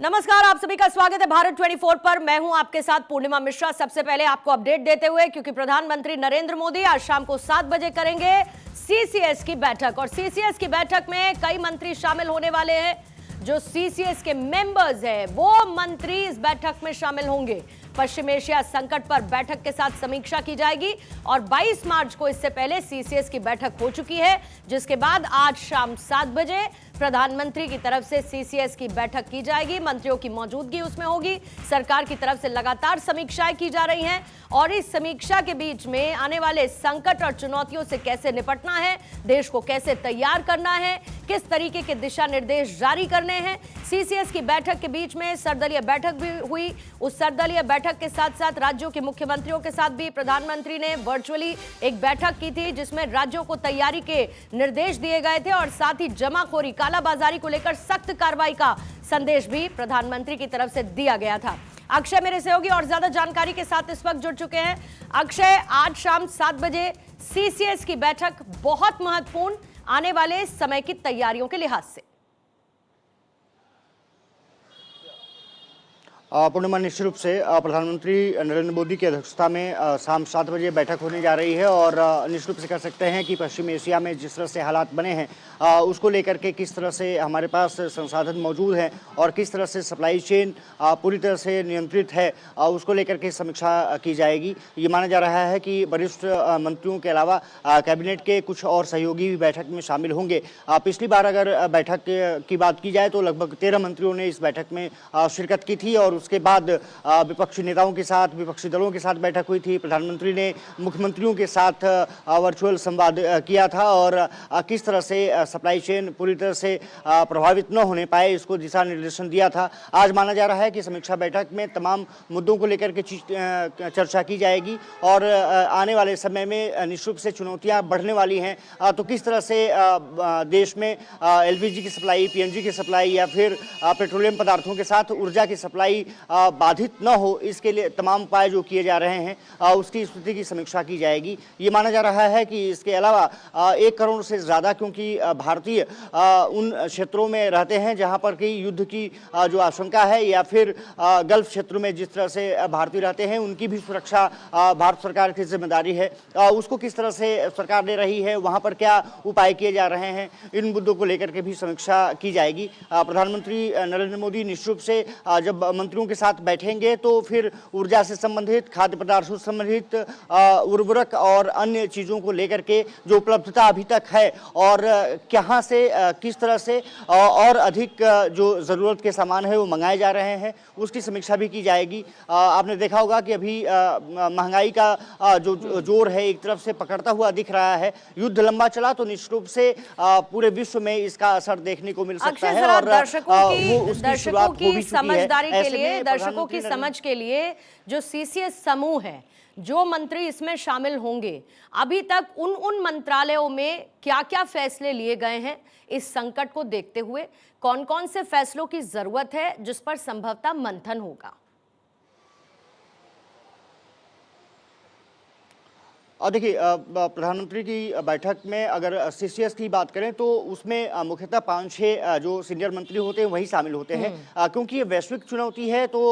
नमस्कार, आप सभी का स्वागत है भारत 24 पर। मैं हूं आपके साथ पूर्णिमा मिश्रा। सबसे पहले आपको अपडेट देते हुए, क्योंकि प्रधानमंत्री नरेंद्र मोदी आज शाम को 7 बजे करेंगे सीसीएस की बैठक, और सीसीएस की बैठक में कई मंत्री शामिल होने वाले हैं। जो सीसीएस के मेंबर्स हैं वो मंत्री इस बैठक में शामिल होंगे। पश्चिम एशिया संकट पर बैठक के साथ समीक्षा की जाएगी, और 22 मार्च को इससे पहले सीसीएस की बैठक हो चुकी है, जिसके बाद आज शाम 7 बजे प्रधानमंत्री की तरफ से सीसीएस की बैठक की जाएगी। मंत्रियों की मौजूदगी उसमें होगी। सरकार की तरफ से लगातार समीक्षाएं की जा रही हैं, और इस समीक्षा के बीच में आने वाले संकट और चुनौतियों से कैसे निपटना है, देश को कैसे तैयार करना है, किस तरीके के दिशा निर्देश जारी करने हैं। सीसीएस की बैठक के बीच में सर्वदलीय बैठक भी हुई। उस सर्वदलीय बैठक के साथ साथ राज्यों के मुख्यमंत्रियों के साथ भी प्रधानमंत्री ने वर्चुअली एक बैठक की थी, जिसमें राज्यों को तैयारी के निर्देश दिए गए थे, और साथ ही जमाखोरी, कालाबाजारी को लेकर सख्त कार्रवाई का संदेश भी प्रधानमंत्री की तरफ से दिया गया था। अक्षय मेरे सहयोगी और ज्यादा जानकारी के साथ इस वक्त जुड़ चुके हैं। अक्षय, आज शाम 7 बजे सीसीएस की बैठक बहुत महत्वपूर्ण, आने वाले समय की तैयारियों के लिहाज से। पूर्णिमा, निश्चित रूप से प्रधानमंत्री नरेंद्र मोदी की अध्यक्षता में शाम 7 बजे बैठक होने जा रही है, और निश्चित रूप से कह सकते हैं कि पश्चिम एशिया में जिस तरह से हालात बने हैं उसको लेकर के किस तरह से हमारे पास संसाधन मौजूद हैं और किस तरह से सप्लाई चेन पूरी तरह से नियंत्रित है, उसको लेकर के समीक्षा की जाएगी। ये माना जा रहा है कि वरिष्ठ मंत्रियों के अलावा कैबिनेट के कुछ और सहयोगी भी बैठक में शामिल होंगे। पिछली बार अगर बैठक की बात की जाए तो लगभग 13 मंत्रियों ने इस बैठक में शिरकत की थी, और उसके बाद विपक्षी नेताओं के साथ, विपक्षी दलों के साथ बैठक हुई थी। प्रधानमंत्री ने मुख्यमंत्रियों के साथ वर्चुअल संवाद किया था, और किस तरह से सप्लाई चेन पूरी तरह से प्रभावित न होने पाए इसको दिशा निर्देशन दिया था। आज माना जा रहा है कि समीक्षा बैठक में तमाम मुद्दों को लेकर के चर्चा की जाएगी, और आने वाले समय में निश्चित रूप से चुनौतियां बढ़ने वाली हैं। तो किस तरह से देश में एलपीजी की सप्लाई, पीएनजी की सप्लाई या फिर पेट्रोलियम पदार्थों के साथ ऊर्जा की सप्लाई बाधित न हो, इसके लिए तमाम उपाय जो किए जा रहे हैं उसकी स्थिति की समीक्षा की जाएगी। ये माना जा रहा है कि इसके अलावा 1 करोड़ से ज़्यादा, क्योंकि भारतीय उन क्षेत्रों में रहते हैं जहां पर कि युद्ध की जो आशंका है, या फिर गल्फ क्षेत्र में जिस तरह से भारतीय रहते हैं उनकी भी सुरक्षा भारत सरकार की जिम्मेदारी है। उसको किस तरह से सरकार ले रही है, वहां पर क्या उपाय किए जा रहे हैं, इन मुद्दों को लेकर के भी समीक्षा की जाएगी। प्रधानमंत्री नरेंद्र मोदी निश्चित रूप से जब मंत्रियों के साथ बैठेंगे तो फिर ऊर्जा से संबंधित, खाद्य पदार्थों से संबंधित, उर्वरक और अन्य चीज़ों को लेकर के जो उपलब्धता अभी तक है, और कहाँ से किस तरह से और अधिक जो ज़रूरत के सामान है वो मंगाए जा रहे हैं, उसकी समीक्षा भी की जाएगी। आपने देखा होगा कि अभी महंगाई का जो जोर है एक तरफ से पकड़ता हुआ दिख रहा है। युद्ध लंबा चला तो निश्चित रूप से पूरे विश्व में इसका असर देखने को मिल सकता है, और दर्शकों की समझदारी के लिए, दर्शकों की समझ के लिए, जो सीसीएस समूह है, जो मंत्री इसमें शामिल होंगे, अभी तक उन मंत्रालयों में क्या क्या फैसले लिए गए हैं इस संकट को देखते हुए, कौन कौन से फैसलों की जरूरत है जिस पर संभवतः मंथन होगा? और देखिए, प्रधानमंत्री की बैठक में अगर सीसीएस की बात करें तो उसमें मुख्यतः 5-6 जो सीनियर मंत्री होते हैं वही शामिल होते हैं, क्योंकि ये वैश्विक चुनौती है। तो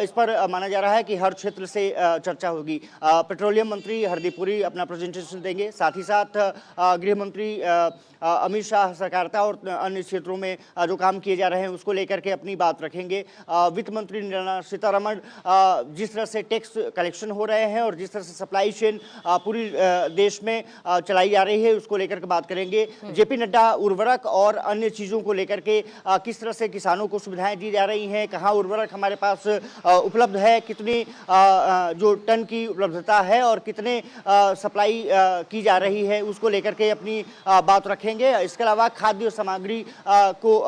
इस पर माना जा रहा है कि हर क्षेत्र से चर्चा होगी। पेट्रोलियम मंत्री हरदीप पुरी अपना प्रेजेंटेशन देंगे, साथ ही साथ गृह मंत्री अमित शाह सहकारिता और अन्य क्षेत्रों में जो काम किए जा रहे हैं उसको लेकर के अपनी बात रखेंगे। वित्त मंत्री निर्मला सीतारमण जिस तरह से टैक्स कलेक्शन हो रहे हैं और जिस तरह से सप्लाई चेन पूरी देश में चलाई जा रही है उसको लेकर के बात करेंगे। जेपी नड्डा उर्वरक और अन्य चीज़ों को लेकर के किस तरह से किसानों को सुविधाएं दी जा रही हैं, कहाँ उर्वरक हमारे पास उपलब्ध है, कितनी जो टन की उपलब्धता है और कितने सप्लाई की जा रही है, उसको लेकर के अपनी बात रखेंगे। इसके अलावा खाद्य सामग्री को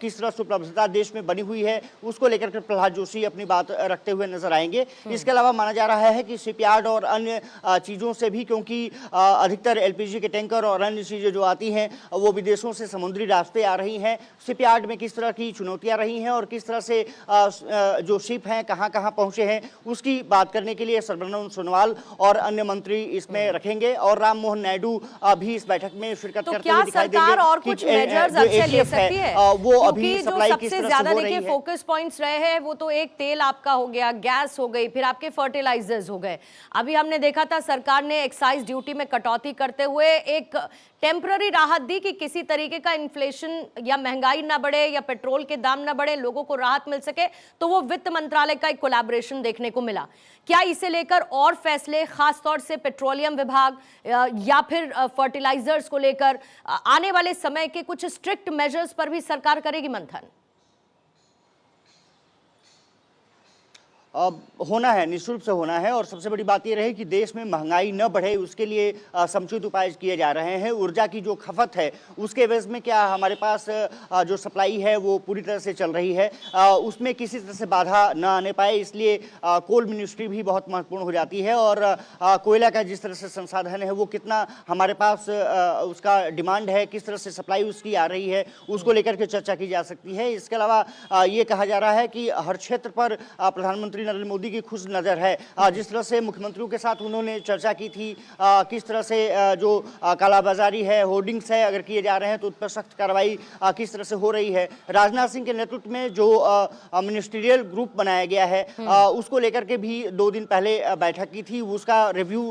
किस तरह से उपलब्धता देश में बनी हुई है उसको लेकर के प्रहलाद जोशी अपनी बात रखते हुए नजर आएंगे। इसके अलावा माना जा रहा है कि शिपयार्ड और अन्य चीज़ों विदेशों से भी, क्योंककि अधिकतर एलपीजी के टैंकर और अन्य चीज़ें जो आती हैं वो विदेशों से समुद्री रास्ते आ रही हैं। शिपयार्ड में किस तरह की चुनौतियां रही हैं और किस तरह से जो शिप हैं कहां कहां पहुंचे हैं, उसकी बात करने के लिए सर्बानंद सोनोवाल और अन्य मंत्री इसमें रखेंगे और राम मोहन नायडू भी इस बैठक में शिरकत करते हुए दिखाई देंगे। सरकार और कुछ मेजर्स अच्छे ले सकती है वो अभी सप्लाई किस तरह से हो रही है। फोकस पॉइंट्स रहे हैं वो तो एक तेल आपका हो गया, गैस हो गई, फिर आपके फर्टिलाइजर्स हो गए। अभी हमने देखा था सरकार ने एक्साइज ड्यूटी में कटौती करते हुए एक टेम्पररी राहत दी कि किसी तरीके का इन्फ्लेशन या महंगाई ना बढ़े या पेट्रोल के दाम ना बढ़े, लोगों को राहत मिल सके। तो वो वित्त मंत्रालय का एक कोलैबोरेशन देखने को मिला। क्या इसे लेकर और फैसले, खासतौर से पेट्रोलियम विभाग या फिर फर्टिलाइजर्स को लेकर आने वाले समय के कुछ स्ट्रिक्ट मेजर्स पर भी सरकार करेगी मंथन? होना है, निश्चित रूप से होना है। और सबसे बड़ी बात यह रही कि देश में महंगाई न बढ़े, उसके लिए समुचित उपाय किए जा रहे हैं। ऊर्जा की जो खपत है उसके एवज में क्या हमारे पास जो सप्लाई है वो पूरी तरह से चल रही है, उसमें किसी तरह से बाधा न आने पाए, इसलिए कोल मिनिस्ट्री भी बहुत महत्वपूर्ण हो जाती है। और कोयला का जिस तरह से संसाधन है वो कितना हमारे पास उसका डिमांड है, किस तरह से सप्लाई उसकी आ रही है, उसको लेकर के चर्चा की जा सकती है। इसके अलावा ये कहा जा रहा है कि हर क्षेत्र पर प्रधानमंत्री नरेंद्र मोदी की खुश नजर है। जिस तरह से मुख्यमंत्रियों के साथ उन्होंने चर्चा की थी, किस तरह से जो कालाबाजारी है, होर्डिंग्स है अगर किए जा रहे हैं तो उस पर सख्त कार्रवाई किस तरह से हो रही है। राजनाथ सिंह के नेतृत्व में जो मिनिस्ट्रियल ग्रुप बनाया गया है उसको लेकर के भी 2 दिन पहले बैठक की थी, उसका रिव्यू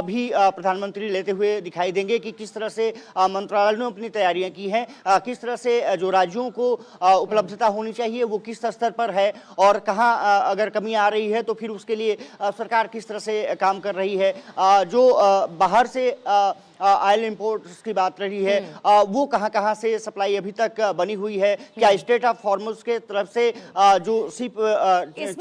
भी प्रधानमंत्री लेते हुए दिखाई देंगे कि किस तरह से मंत्रालय ने अपनी तैयारियां की हैं, किस तरह से जो राज्यों को उपलब्धता होनी चाहिए वो किस स्तर पर है और कहाँ अगर कमी आ रही है तो फिर उसके लिए सरकार किस तरह से काम कर रही है। जो बाहर से ऑयल इंपोर्ट्स की बात रही है वो कहां से सप्लाई अभी तक बनी हुई है, क्या स्टेट ऑफ हॉर्मुज के तरफ से जो शिप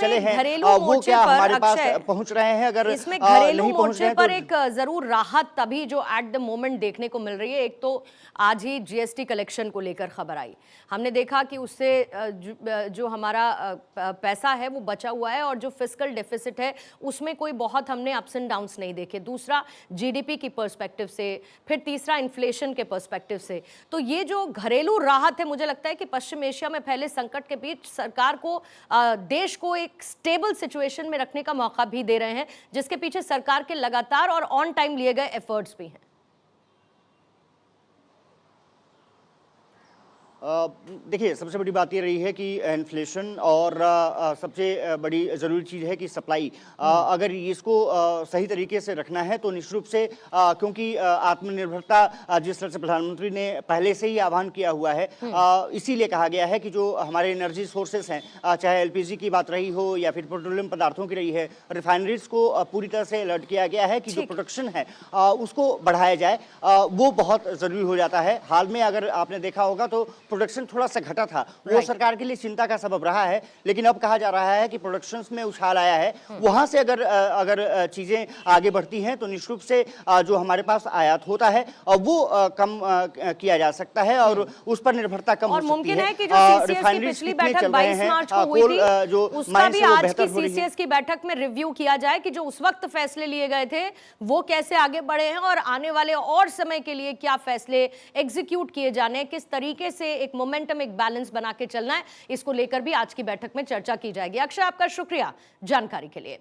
चले हैं वो क्या हमारे पास पहुंच रहे हैं, अगर इसमें घरेलू मोर्चे पर एक जरूर राहत तभी जो एट द मोमेंट देखने को मिल रही है। एक तो आज ही जीएसटी कलेक्शन को लेकर खबर आई, हमने देखा कि उससे जो हमारा पैसा है वो बचा हुआ है और जो फिस्कल डेफिसिट है उसमें कोई बहुत हमने अप्स एंड डाउन्स नहीं देखे। दूसरा जीडीपी की पर्सपेक्टिव से, फिर तीसरा इन्फ्लेशन के पर्सपेक्टिव से। तो ये जो घरेलू राहत है, मुझे लगता है कि पश्चिम एशिया में फैले संकट के बीच सरकार को देश को एक स्टेबल सिचुएशन में रखने का मौका भी दे रहे हैं, जिसके पीछे सरकार के लगातार और ऑन टाइम लिए गए एफर्ट्स भी हैं। देखिए, सबसे बड़ी बात ये रही है कि इन्फ्लेशन और सबसे बड़ी ज़रूरी चीज़ है कि सप्लाई, अगर इसको सही तरीके से रखना है तो निश्चित रूप से क्योंकि आत्मनिर्भरता जिस तरह से प्रधानमंत्री ने पहले से ही आह्वान किया हुआ है, इसीलिए कहा गया है कि जो हमारे एनर्जी सोर्सेस हैं, चाहे एलपीजी की बात रही हो या फिर पेट्रोलियम पदार्थों की रही है, रिफाइनरीज को पूरी तरह से अलर्ट किया गया है कि जो प्रोडक्शन है उसको बढ़ाया जाए, वो बहुत ज़रूरी हो जाता है। हाल में अगर आपने देखा होगा तो प्रोडक्शन थोड़ा सा घटा था, वो सरकार के लिए चिंता का सबब रहा है, लेकिन अब कहा जा रहा है कि प्रोडक्शन में उछाल आया है। वहां से अगर चीजें आगे बढ़ती हैं तो निश्चित रूप से जो हमारे पास आयात होता है वो कम किया जा सकता है और उस पर निर्भरता कम हो सकती है। और मुमकिन है कि जो सीसीएस की पिछली बैठक 22 मार्च को हुई थी, उसका भी आज की सीसीएस की बैठक में रिव्यू किया जाए कि जो उस वक्त फैसले लिए गए थे वो कैसे आगे बढ़े हैं और आने वाले और समय के लिए क्या फैसले एग्जीक्यूट किए जाने, किस तरीके से एक मोमेंटम, एक बैलेंस बना के चलना है, इसको लेकर भी आज की बैठक में चर्चा की जाएगी। अक्षय, आपका शुक्रिया जानकारी के लिए।